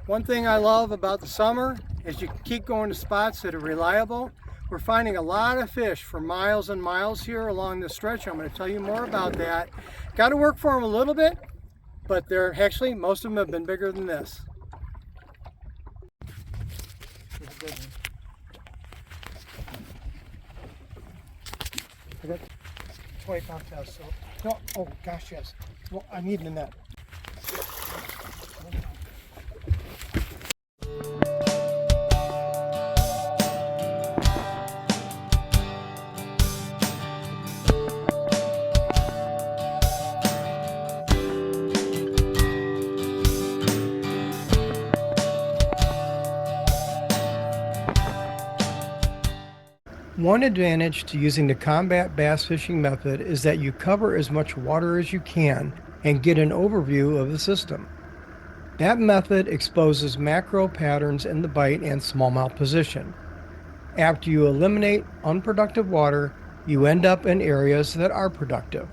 One thing I love about the summer is you can keep going to spots that are reliable. We're finding a lot of fish for miles and miles here along this stretch. I'm going to tell you more about that. Got to work for them a little bit, but they're actually, most of them have been bigger than this. I got 20-pound test, so no, oh gosh, yes. Well, I need the net. One advantage to using the combat bass fishing method is that you cover as much water as you can and get an overview of the system. That method exposes macro patterns in the bite and smallmouth position. After you eliminate unproductive water, you end up in areas that are productive.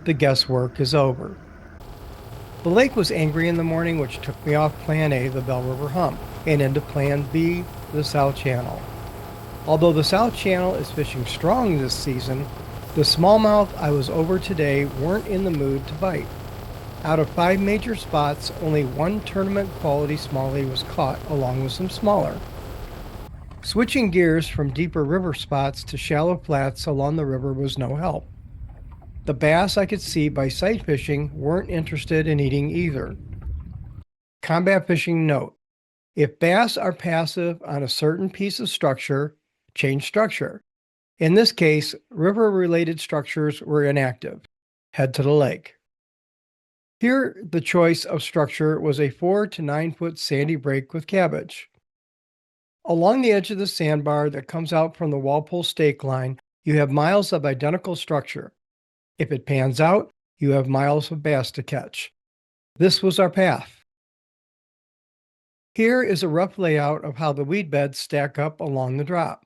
The guesswork is over. The lake was angry in the morning, which took me off Plan A, the Bell River Hump, and into Plan B, the South Channel. Although the South Channel is fishing strong this season, the smallmouth I was over today weren't in the mood to bite. Out of 5 major spots, only 1 tournament quality smallie was caught along with some smaller. Switching gears from deeper river spots to shallow flats along the river was no help. The bass I could see by sight fishing weren't interested in eating either. Combat fishing note: if bass are passive on a certain piece of structure, change structure. In this case, river-related structures were inactive. Head to the lake. Here, the choice of structure was a 4 to 9 foot sandy break with cabbage. Along the edge of the sandbar that comes out from the Walpole stake line, you have miles of identical structure. If it pans out, you have miles of bass to catch. This was our path. Here is a rough layout of how the weed beds stack up along the drop.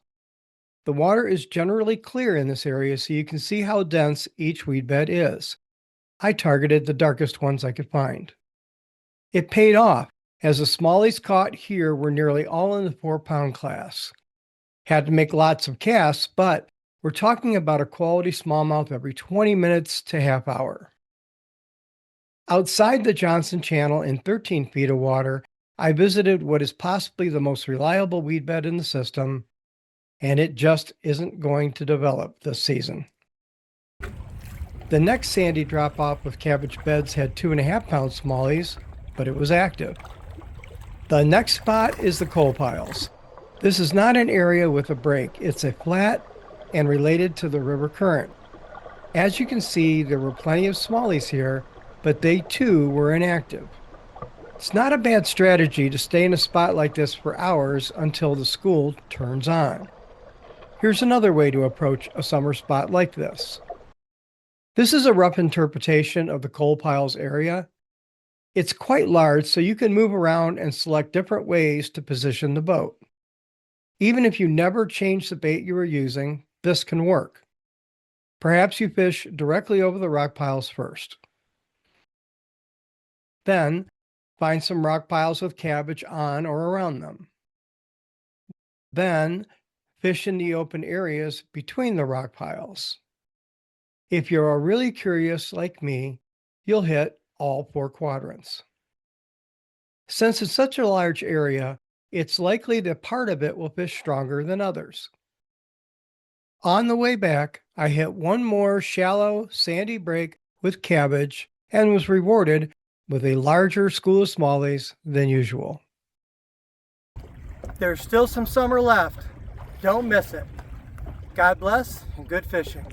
The water is generally clear in this area, so you can see how dense each weed bed is. I targeted the darkest ones I could find. It paid off, as the smallies caught here were nearly all in the 4-pound class. Had to make lots of casts, but we're talking about a quality smallmouth every 20 minutes to half hour. Outside the Johnson Channel in 13 feet of water, I visited what is possibly the most reliable weed bed in the system, and it just isn't going to develop this season. The next sandy drop-off with cabbage beds had 2.5-pound smallies, but it was active. The next spot is the coal piles. This is not an area with a break. It's a flat and related to the river current. As you can see, there were plenty of smallies here, but they too were inactive. It's not a bad strategy to stay in a spot like this for hours until the school turns on. Here's another way to approach a summer spot like this. This is a rough interpretation of the coal piles area. It's quite large, so you can move around and select different ways to position the boat. Even if you never change the bait you are using, this can work. Perhaps you fish directly over the rock piles first. Then, find some rock piles with cabbage on or around them. Then, fish in the open areas between the rock piles. If you're really curious like me, you'll hit all 4 quadrants. Since it's such a large area, it's likely that part of it will fish stronger than others. On the way back, I hit one more shallow, sandy break with cabbage and was rewarded with a larger school of smallies than usual. There's still some summer left. Don't miss it. God bless and good fishing.